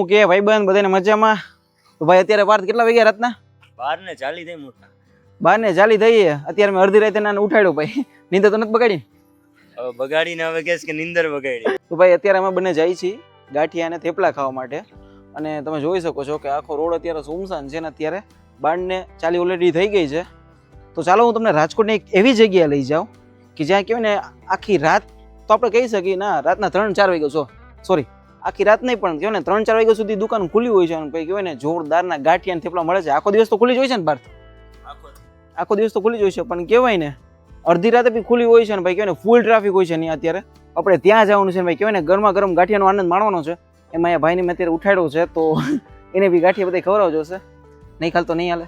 હું કે ભાઈબંધ બધાને મજામાં? તો ભાઈ અત્યારે વાર કેટલા વાગ્યા રાતના? 12:40 થઈ મોટા. 12:40 થઈ. અત્યારે મેં અડધી રાતે નાને ઉઠાડ્યો ભાઈ. નીંદર તો નથી બગાડી? હવે બગાડીને હવે કહેશ કે નીંદર બગાડી. તો ભાઈ અત્યારે અમે બંને જઈએ છીએ ગાંઠિયા અને થેપલા ખાવા માટે. અને તમે જોઈ શકો છો કે આખો રોડ અત્યારે સુમસાન છે ને અત્યારે 12:40 ઓલરેડી થઈ ગઈ છે. તો ચાલો હું તમને રાજકોટની એક એવી જગ્યાએ લઈ જાઉં કે જ્યાં કહેવાય ને આખી રાત તો આપણે કહી શકીએ ના રાતના 3-4 વાગ્યા સોરી આખી રાત નહીં પણ કહેવાય ને 3-4 વાગ્યા સુધી દુકાન ખુલ્લી હોય છે અને ભાઈ કહેવાય ને જોરદારના ગાંઠિયા અને થેપલા મળે છે. આખો દિવસ તો ખુલ્લી જ હોય છે ને પાર્થ? આખો દિવસ તો ખુલ્લી જ હોય છે પણ કહેવાય ને અડધી રાતે બી ખુલ્લી હોય છે ને ભાઈ કહેવાય ને ફૂલ ટ્રાફિક હોય છે ને અત્યારે આપણે ત્યાં જવાનું છે ભાઈ કહેવાય ને ગરમા ગરમ ગાંઠિયાનો આનંદ માણવાનો છે. એમાં એ ભાઈને મેં અત્યારે ઉઠાડ્યો છે તો એને બી ગાંઠિયા બધા ખવડાવજો છે. નહીં ખાલ તો નહીં હાલે.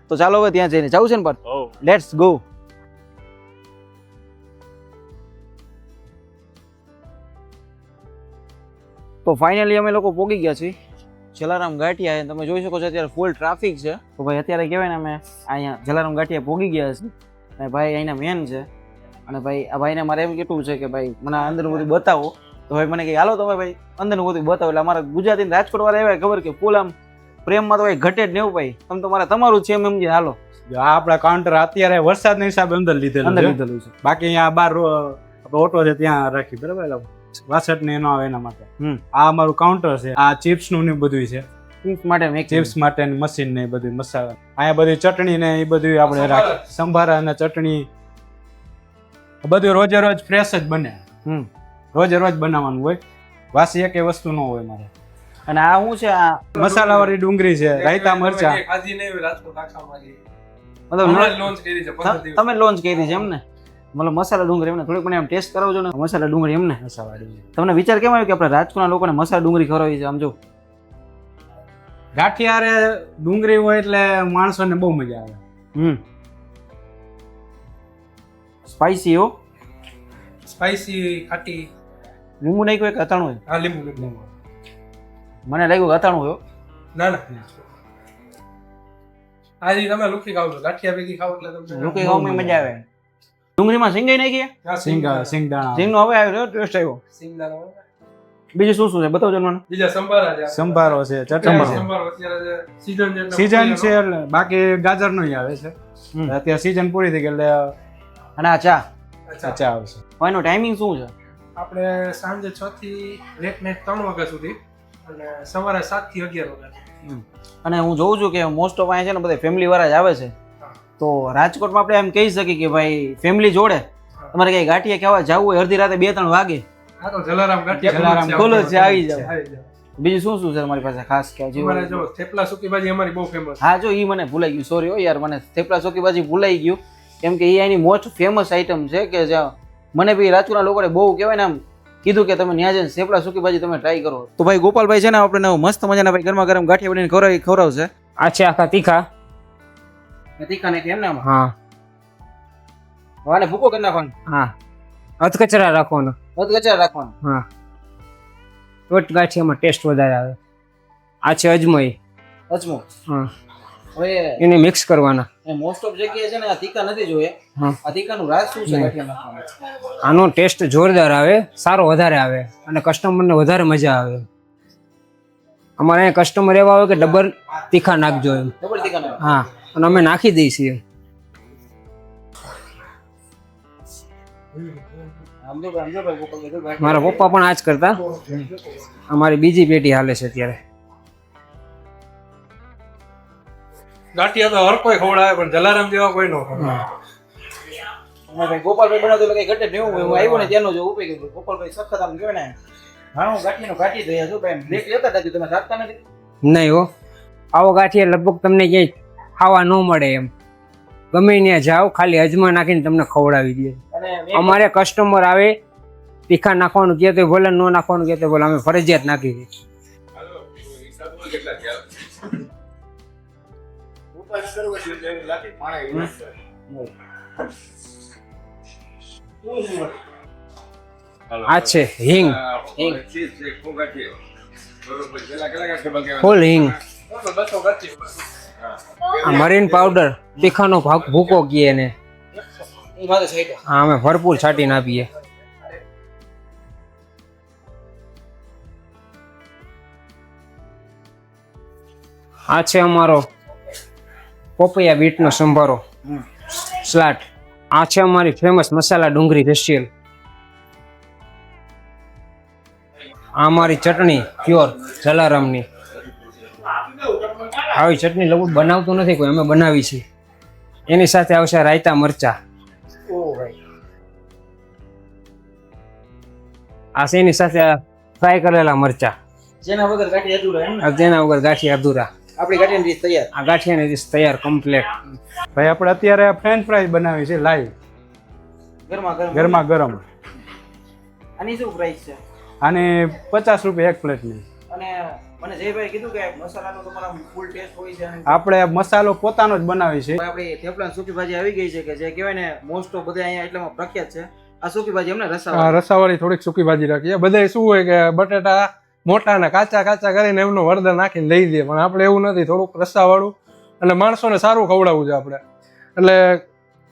તો ચાલો હવે ત્યાં જઈને જવું છે ને પાર્થ? Let's go. તો ફાઇનલી અમે લોકો પહોંચી ગયા છીએ જલારામ ગાંઠિયા. તમે જોઈ શકો છો અત્યારે ફૂલ ટ્રાફિક છે. તો ભાઈ અત્યારે કહેવાય ને અમે અહીંયા જલારામ ગાંઠિયા પહોંચી ગયા છીએ અને ભાઈ અહીંના મેન છે. અને ભાઈ આ ભાઈને મારે એમ કેટલું છે કે ભાઈ મને અંદરનું બધું બતાવો. તો ભાઈ મને કહે હાલો તમે ભાઈ અંદરનું બધું બતાવો. એટલે અમારા ગુજરાતી રાજકોટ વાળા એવા ખબર કે ફૂલ આમ પ્રેમમાં તો ભાઈ ઘટે જ નહીં ભાઈ. તમે તો મારે તમારું છે એમ સમજી હાલો. આ આપણા કાઉન્ટર અત્યારે વરસાદના હિસાબે અંદર લીધેલું છે. બાકી અહીંયા બહાર ઓટો છે ત્યાં રાખી બરાબર વાસઠ ને એનો આવે એના માટે. આ અમારું કાઉન્ટર છે. આ ચિપ્સ નું ને બધું છે. ચિપ્સ માટે મશીન ને બધું મસાલા. અહીંયા બધી ચટણી ને એ બધું આપણે રાખી સંભારા અને ચટણી બધું રોજે રોજ ફ્રેશ જ બને. રોજે રોજ બનાવવાનું હોય. વાસી એક વસ્તુ ન હોય મારે. અને આ શું છે? આ મસાલા વાળી ડુંગળી છે, રાયતા મરચા. તમે લોન્ચ કરી છે એમ ને? મતલબ મસાલા ડુંગળી એમને થોડીક મને એમ ટેસ્ટ કરાવજો ને. મસાલા ડુંગળી એમને તમને વિચાર કેમ આવ્યો કે આપણે રાજકોટના લોકોને મસાલા ડુંગળી ખવડાવી છે? આમ જો ગાંઠિયારે ડુંગળી હોય એટલે માણસોને બહુ મજા આવે. સ્પાઈસી હો, સ્પાઈસી ખાટી. લીંબુ નાખ્યું એક અથાણું હોય? હા લીંબુ. મને લાગ્યું અથાણું હોય. ના ના આજે તમે લુખી ખાવ છો ગાંઠિયા ભેગી ખાવ એટલે તમને લુખી ખાવામાં મજા આવે. ડુંગળીમાં સિંગાઈ નાખી? સિંગદાણા સિંગનો હવે આવ્યો ટેસ્ટ આવ્યો. સિંગદાણા. બીજું શું શું છે બતાવજો મને. બીજા સંભારા છે. સંભારો છે, ચટણી છે. સંભારો અત્યારે સીઝન છે. સીઝન છે એટલે બાકી ગાજર નો આવે છે. અત્યારે સીઝન પૂરી થઈ ગઈ એટલે અને આ ચા ચા આવશે. એનો ટાઈમિંગ શું છે? આપણે સાંજે 6 થી લેટ નાઈટ 3 વાગ્યા સુધી અને સવારે 7 થી 11 વાગ્યા. અને હું જોઉં છું કે મોસ્ટ ઓફ અહીંયા છે ને બધા ફેમિલી વાળા જ આવે છે. તો રાજકોટમાં આપણે એમ કહી શકીએ કે ભાઈ ફેમિલી જોડે તમારે કઈ ગાંઠિયા ખાવા જવું હોય અડધી રાતે 2-3 વાગે હા તો જલારામ ગાંઠિયા ખોલો છે આવી જાવ. બીજું શું શું છે તમારી પાસે ખાસ કે અમારે જો થેપલા સૂકી ભાજી અમારી બહુ ફેમસ. હા જો ઈ મને ભૂલાઈ ગયું, સોરી હો યાર, મને થેપલા સૂકી ભાજી ભૂલાઈ ગયું કેમ કે ઈ એની મોસ્ટ ફેમસ આઈટમ છે કે જ્યાં મને બી રાજકોટના લોકોને બહુ કહેવાય ને આમ કીધું કે તમે ત્યાં જઈને થેપલા સૂકી ભાજી તમે ટ્રાય કરો. તો ભાઈ ગોપાલભાઈ છે ને આપણે મસ્ત મજાના ભાઈ ગરમા ગરમ ગાંઠિયા બનાવીને ખવડાવશે. આ છે આખા તીખા. તીખા નાખી એમ ને આમાં? હા. વાને ભૂકો કરી નાખવાનો. હા. અધકચરા રાખવાનો. અધકચરા રાખવાનો. હા. ટોટ ગાંઠિયામાં ટેસ્ટ વધારે આવે. આ છે અજમોઈ. અજમો. હા. હવે એને મિક્સ કરવાના. એ મોસ્ટ ઓફ જગ્યાએ છે ને આ તીખા નથી જોઈએ. આ તીખાનું રાજ શું છે ગાંઠિયા નાખવાનું? આનો ટેસ્ટ જોરદાર આવે, સારો વધારે આવે અને કસ્ટમરને વધારે મજા આવે. અમારે અહીંયા કસ્ટમર એવા આવે કે ડબલ તીખા નાખજો એમ. ડબલ તીખા નાખ. હા અને અમે નાખી દઈએ છીએ. મારા પપ્પા પણ આ જ કરતા. અમારી બીજી પેટી હાલે છે અત્યારે. ગાંઠિયા તો હર કોઈ ખવડાવે પણ જલારામ જેવા કોઈ નો ખવડાવે. ભાઈ ગોપાલભાઈ બનાવતો એટલે કઈ ઘટે નહીં. હું આવ્યો ને ત્યાંનો જો ઉપે ગયો ગોપાલભાઈ સખત આમ કહેવાય ને ઘણું ગાંઠીનો ગાંઠી થયા છો ભાઈ. બ્રેક લેતા હતા તમે રાખતા નથી? નહીં હો, આવો ગાંઠિયા લગભગ તમને ક્યાંય ખાવા ન મળે એમ. ગમે ત્યાં જાઓ ખાલી અજમા નાખીને તમને ખવડાવી દે. અમારે કસ્ટમર આવે તીખા નાખવાનું કહે તો ભલે, ન નાખવાનું કહે તો ભલે, અમે ફરજિયાત નાખી દઈએ. આ છે હિંગ. ફૂલ હિંગ. મરીન પાવડર તીખાનો ભૂકો કીએ ને. હા અમે ભરપૂર છાંટીને આપીએ. આ છે અમારો પોપૈયા બીટનો સંભારો સ્લાટ. આ છે અમારી ફેમસ મસાલા ડુંગળી રશિયલ. આ અમારી ચટણી પ્યોર જલારામની. આવી ચટણી લગભગ બનાવતું નથી કોઈ, અમે બનાવી છે. એની સાથે આવશે રાયતા મરચા. આ છે એની સાથે ફ્રાય કરેલા મરચા. જેના વગર ગાંઠિયા અધૂરા એમ ને? જેના વગર ગાંઠિયા અધૂરા. આપણી ગાંઠિયાની ડીશ તૈયાર. આ ગાંઠિયાની ડીશ તૈયાર કમ્પ્લીટ. ભાઈ આપણે અત્યારે ફ્રેન્ચ ફ્રાઈઝ બનાવી છે લાઈવ ગરમા ગરમ. ગરમા ગરમ. આની શું પ્રાઇસ છે? અને 50 રૂપિયા એક પ્લેટની. અને મને જયભાઈ કીધું કે મસાલાનો તમારા ફૂલ ટેસ્ટ હોય છે અને આપણે મસાલો પોતાનો જ બનાવી છે. આપણી થેપલા સૂકી ભાજી આવી ગઈ છે કે જે કહેવાય ને મોસ્ટ ઓફ બધા અહીંયા એટલામાં પ્રખ્યાત છે. આ સૂકી ભાજી એમને આ રસા રસાવાળી થોડીક સૂકી ભાજી રાખીએ. બધા શું હોય કે બટેટા મોટા ને કાચા કાચા કરીને એમનું વરદા નાખીને લઈ દે, પણ આપણે એવું નથી. થોડુંક રસાવાળું અને માણસોને સારું ખવડાવવું છે આપણે. એટલે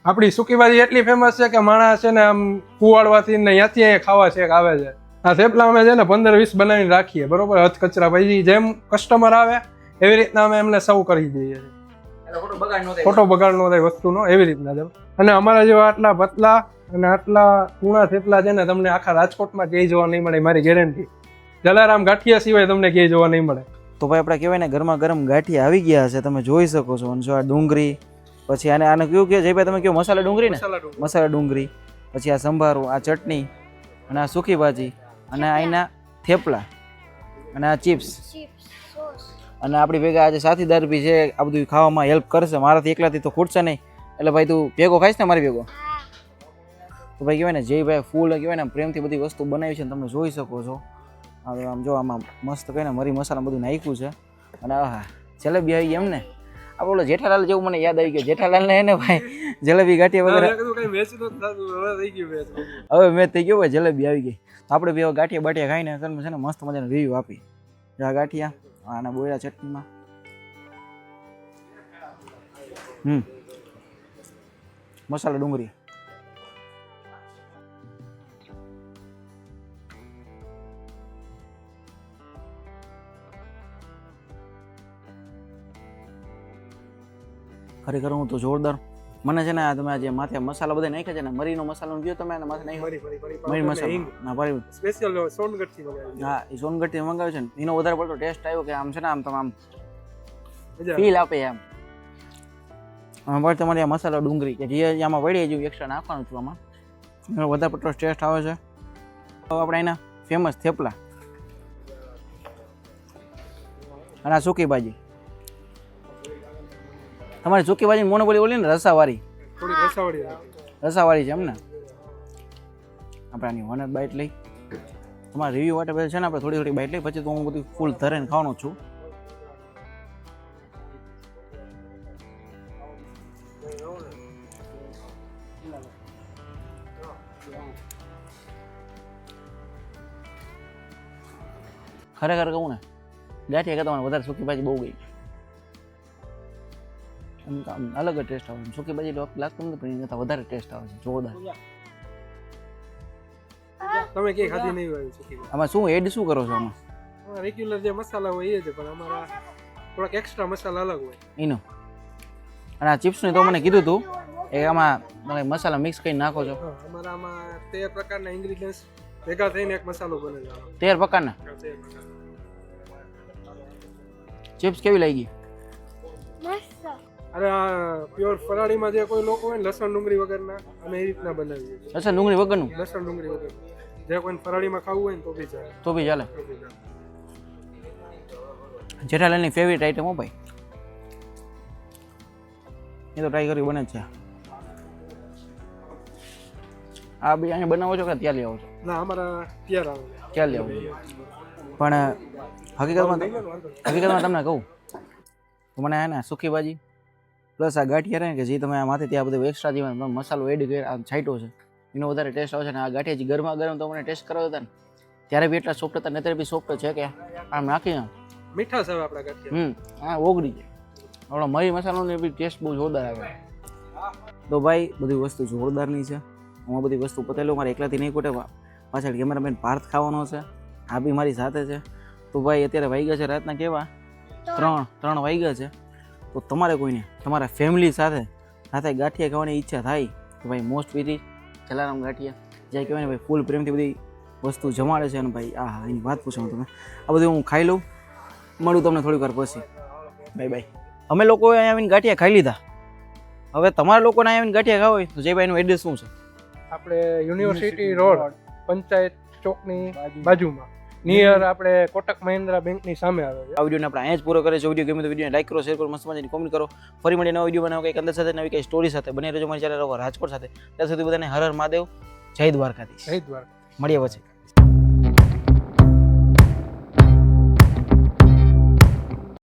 આપણી સૂકી ભાજી એટલી ફેમસ છે કે માણસ છે ને આમ કુવાડવાથી ને ત્યાંથી અહીંયા ખાવા છેક આવે છે. આ થેપલા અમે છે ને 15-20 બનાવીને રાખીએ, બરોબર, હથ કચરા. પછી જેમ કસ્ટમર આવે એવી રીતના અમે એમને સર્વ કરી દઈએ છીએ. ખોટો બગાડ ન થાય વસ્તુનો, એવી રીતના જ. અને અમારા જેવા આટલા પતલા અને આટલા કુણા થેપલા છે ને તમને આખા રાજકોટમાં ક્યાંય જોવા નહીં મળે, મારી ગેરંટી. જલારામ ગાંઠિયા સિવાય તમને ક્યાંય જોવા નહીં મળે. તો ભાઈ આપણે કહેવાય ને ગરમા ગરમ ગાંઠિયા આવી ગયા છે, તમે જોઈ શકો છો. અને જો આ ડુંગળી, પછી આને કયું કે જયભાઈ તમે કયો મસાલા ડુંગળી ને? મસાલા ડુંગળી, પછી આ સંભારો, આ ચટણી, અને આ સૂકી ભાજી, અને અહીંના થેપલા, અને આ ચિપ્સ, અને આપણી ભેગા આજે સાથીદાર બી છે. આ બધું ખાવામાં હેલ્પ કરશે. મારાથી એકલાથી તો ખૂટશે નહીં. એટલે ભાઈ તું ભેગો ખાઈશ ને મારી ભેગો? તો ભાઈ કહેવાય ને જયભાઈ ફૂલ કહેવાય ને પ્રેમથી બધી વસ્તુ બનાવી છે, તમે જોઈ શકો છો. હવે આમ જો આમાં મસ્ત કહીને મરી મસાલા બધું નાખ્યું છે. અને હા જલેબી આવી ગઈ એમને. આપણે ઓલો જેઠાલાલ જેવું મને યાદ આવી ગયું. જેઠાલાલ ને એને ભાઈ જલેબી ગાંઠિયા વગેરે હવે મેચ થઈ ગયો ભાઈ, જલેબી આવી ગઈ. તો આપણે બે ગાંઠિયા બાઠિયા ખાઈને છે ને મસ્ત મજાનો રિવ્યુ આપી. આ ગાંઠિયા આના બોયડા ચટણીમાં મસાલા ડુંગળી. ખરેખર હું તો જોરદાર. મને છે ને આ તમે જે માથે મસાલા બધા નાખ્યા છે ને, મરીનો મસાલો ગયો તમે માથે નાખ્યો મરી મસાલો સ્પેશિયલ સોનગઢથી મંગાવ્યું. હા, એ સોનગઢથી મંગાવ્યો છે ને એનો વધારે પડતો ટેસ્ટ આવ્યો કે આમ છે ને આમ તમે આમ ફીલ આપે એમ. પણ તમારી આ મસાલા ડુંગળી કે જે આમાં વળી જેવું એક્સ્ટ્રા નાખવાનું છું આમાં, એનો વધારે પડતો ટેસ્ટ આવે છે. તો આપણે એના ફેમસ થેપલા અને આ સૂકી ભાજી. તમારી સૂકી ભાજી મોનોપોલી બોલી ને રસાવાળી, થોડી રસાવાળી છે એમને. આપણે આની વન બાઈટ લઈ તમારા રિવ્યુ માટે છે ને આપણે થોડી થોડી બાઈટ લઈ, પછી તો હું બધું ફૂલ ધરીને ખાવાનો છું. ખરેખર કહું ને ગાંઠિયા કરતા મને વધારે સૂકી ભાજી બહુ ગઈ. અલગ જ ટેસ્ટ આવે. સૂકી ભાજી લાગતું નથી પણ એના કરતાં વધારે ટેસ્ટ આવે છે, જોરદાર. તમે કે ખાધી નહીં હોય સૂકી ભાજી? આમાં શું એડ શું કરો છો આમાં? રેગ્યુલર જે મસાલા હોય એ જ, પણ અમારા થોડાક એક્સ્ટ્રા મસાલા અલગ હોય એનો. અને આ ચિપ્સનું તો મને કીધું હતું એ આમાં તમે મસાલા મિક્સ કરીને નાખો છો. અમારા આમાં 13 પ્રકારના ઇન્ગ્રેડિયન્ટ્સ ભેગા થઈને એક મસાલો બને છે. 13 પ્રકારના ચિપ્સ કેવી લાગી? અરે આ પ્યોર ફરાળીમાં જે કોઈ લોકો હોય ને લસણ ડુંગળી વગરના, અમે એ રીતના બનાવીએ છીએ. લસણ ડુંગળી વગરનું? લસણ ડુંગળી વગર જે કોઈ ફરાળીમાં ખાવું હોય ને તો બી ચાલે. તો બી ચાલે. જેઠાલાલની ફેવરિટ આઈટમ હો ભાઈ, એ તો ટ્રાય કરી બને જ છે. આ બી અહીંયા બનાવો છો કે ત્યાં લઈ આવો છો? ના, અમારા તૈયાર આવે. ત્યાં લઈ આવો. પણ હકીકતમાં તમને કહું તો મને હે ને સૂકી ભાજી પ્લસ આ ગાંઠિયા રહે કે જે તમે આ માથે ત્યાં બધું એક્સ્ટ્રા જે મસાલો એડ કરી આ છાંટ્યો છે એનો વધારે ટેસ્ટ આવે છે. અને આ ગાંઠિયા જે ગરમા ગરમ તો મને ટેસ્ટ કરાવ્યો હતા ને ત્યારે બી એટલા સોફ્ટ હતા, નહીતર બી સોફ્ટ છે કે આમ નાખીને મીઠાશ આવે આપણા ગાંઠિયા. હા, ઓગળી જાય. આપણો મરી મસાલોનો બી ટેસ્ટ બહુ જોરદાર આવે. તો ભાઈ બધી વસ્તુ જોરદારની છે. હું બધી વસ્તુ પતાવી મારે એકલાથી નહીં ખૂટે. પાછળ કેમેરામેન પાર્થ ખાવાનો છે, આ બી મારી સાથે છે. તો ભાઈ અત્યારે વાગી ગયા છે રાતના કેવા ત્રણ વાગ્યા છે. તો તમારે કોઈને તમારા ફેમિલી સાથે ગાંઠિયા ખાવાની ઈચ્છા થાય તો ભાઈ મોસ્ટ વિધિ જલારામ ગાંઠિયા, જ્યાં કહેવાય ને ભાઈ ફૂલ પ્રેમથી બધી વસ્તુ જમાડે છે. અને ભાઈ એની વાત પૂછો તમે, આ બધું હું ખાઈ લઉં, મળું તમને થોડીક વાર પછી. Bye bye. અમે લોકોએ અહીંયા આવીને ગાંઠિયા ખાઈ લીધા. હવે તમારા લોકોને અહીંયા આવીને ગાંઠિયા ખાવા હોય તો જયભાઈનું એડ્રેસ શું છે? આપણે યુનિવર્સિટી રોડ પંચાયત ચોકની બાજુમાં નિયર આપણે કોટક મહિન્દ્રા બેંકની સામે આવે છે. આ વિડીયોને આપણે અહીંયા જ પૂરો કરે છે. વિડીયો ગમે તો વિડીયોને લાઈક કરો, શેર કરો, મસ્ત મજાની કોમેન્ટ કરો. ફરી મળીને નવો વિડીયો બનાવો કંઈક અંદર સાથે, નવી કંઈ સ્ટોરી સાથે. બને રહેજો મારી ચેનલ રાજકોટ સાથે. ત્યાં સુધી બધાને હર હર મહાદેવ, જય દ્વારકાધીશ. જય દ્વારકા. મળીએ પછી.